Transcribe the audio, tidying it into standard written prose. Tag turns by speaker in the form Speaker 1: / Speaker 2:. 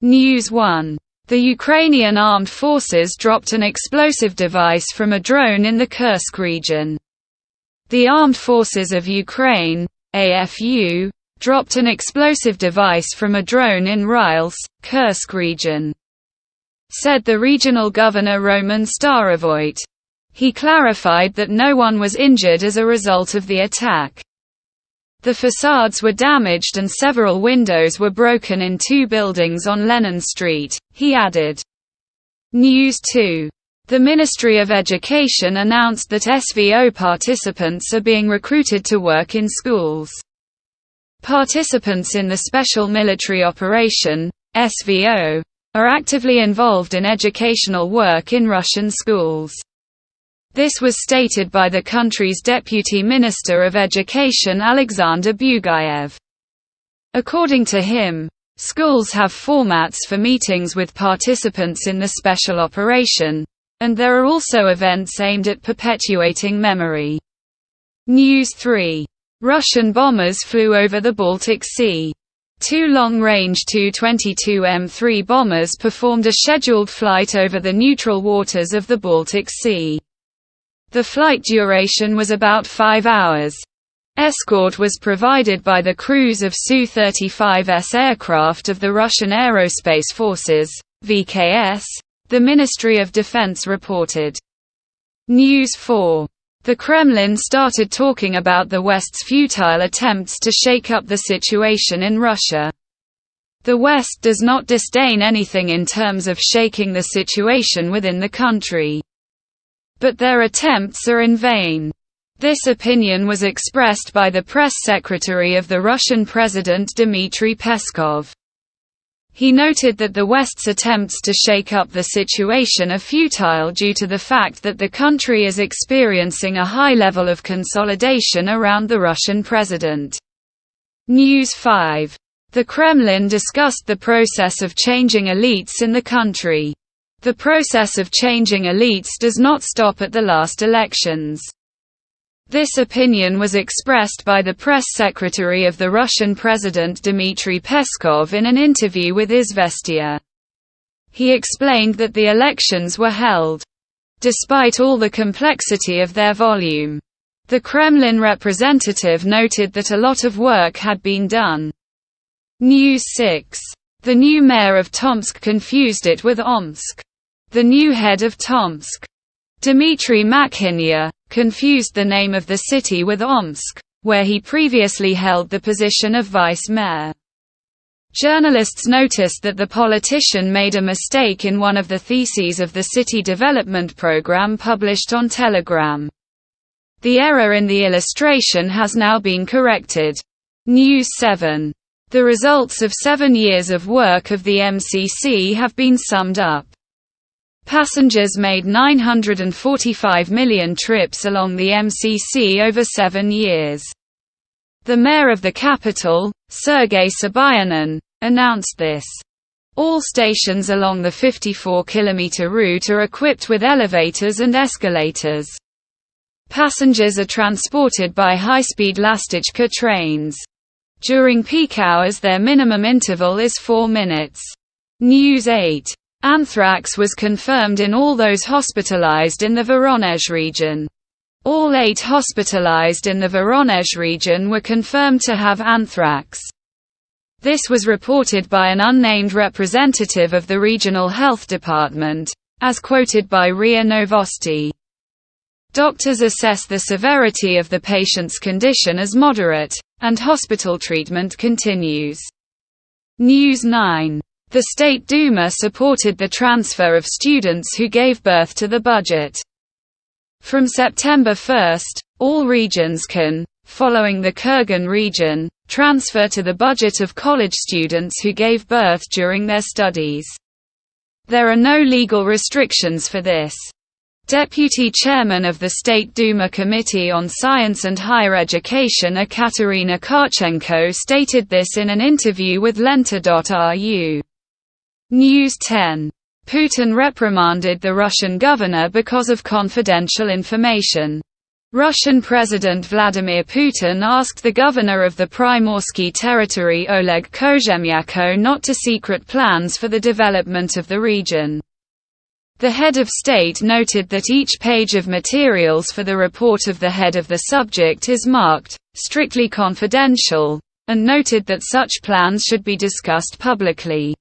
Speaker 1: News 1. The Ukrainian Armed Forces dropped an explosive device from a drone in the Kursk region. The Armed Forces of Ukraine, AFU, dropped an explosive device from a drone in Rylsk, Kursk region, said the regional governor Roman Starovoit. He clarified that no one was injured as a result of the attack. The facades were damaged and several windows were broken in two buildings on Lenin Street, he added. News 2. The Ministry of Education announced that SVO participants are being recruited to work in schools. Participants in the Special Military Operation, SVO, are actively involved in educational work in Russian schools. This was stated by the country's Deputy Minister of Education Alexander Bugayev. According to him, schools have formats for meetings with participants in the special operation, and there are also events aimed at perpetuating memory. News 3. Russian bombers flew over the Baltic Sea. Two long-range Tu-22M3 bombers performed a scheduled flight over the neutral waters of the Baltic Sea. The flight duration was about 5 hours. Escort was provided by the crews of Su-35S aircraft of the Russian Aerospace Forces, VKS, the Ministry of Defense reported. News 4. The Kremlin started talking about the West's futile attempts to shake up the situation in Russia. The West does not disdain anything in terms of shaking the situation within the country. But their attempts are in vain. This opinion was expressed by the press secretary of the Russian President Dmitry Peskov. He noted that the West's attempts to shake up the situation are futile due to the fact that the country is experiencing a high level of consolidation around the Russian president. News 5. The Kremlin discussed the process of changing elites in the country. The process of changing elites does not stop at the last elections. This opinion was expressed by the press secretary of the Russian President Dmitry Peskov in an interview with Izvestia. He explained that the elections were held despite all the complexity of their volume. The Kremlin representative noted that a lot of work had been done. News 6. The new mayor of Tomsk confused it with Omsk. The new head of Tomsk, Dmitry Makhinya, confused the name of the city with Omsk, where he previously held the position of vice mayor. Journalists noticed that the politician made a mistake in one of the theses of the city development program published on Telegram. The error in the illustration has now been corrected. News 7. The results of 7 years of work of the MCC have been summed up. Passengers made 945 million trips along the MCC over 7 years. The mayor of the capital, Sergei Sobyanin, announced this. All stations along the 54-kilometer route are equipped with elevators and escalators. Passengers are transported by high-speed Lastichka trains. During peak hours their minimum interval is 4 minutes. News 8. Anthrax was confirmed in all those hospitalized in the Voronezh region. All 8 hospitalized in the Voronezh region were confirmed to have anthrax. This was reported by an unnamed representative of the regional health department, as quoted by RIA Novosti. Doctors assess the severity of the patient's condition as moderate, and hospital treatment continues. News 9. The State Duma supported the transfer of students who gave birth to the budget. From September 1, all regions can, following the Kurgan region, transfer to the budget of college students who gave birth during their studies. There are no legal restrictions for this. Deputy Chairman of the State Duma Committee on Science and Higher Education Ekaterina Karchenko stated this in an interview with Lenta.ru. News 10. Putin reprimanded the Russian governor because of confidential information. Russian President Vladimir Putin asked the governor of the Primorsky territory Oleg Kozhemyako not to secret plans for the development of the region. The head of state noted that each page of materials for the report of the head of the subject is marked, strictly confidential, and noted that such plans should be discussed publicly.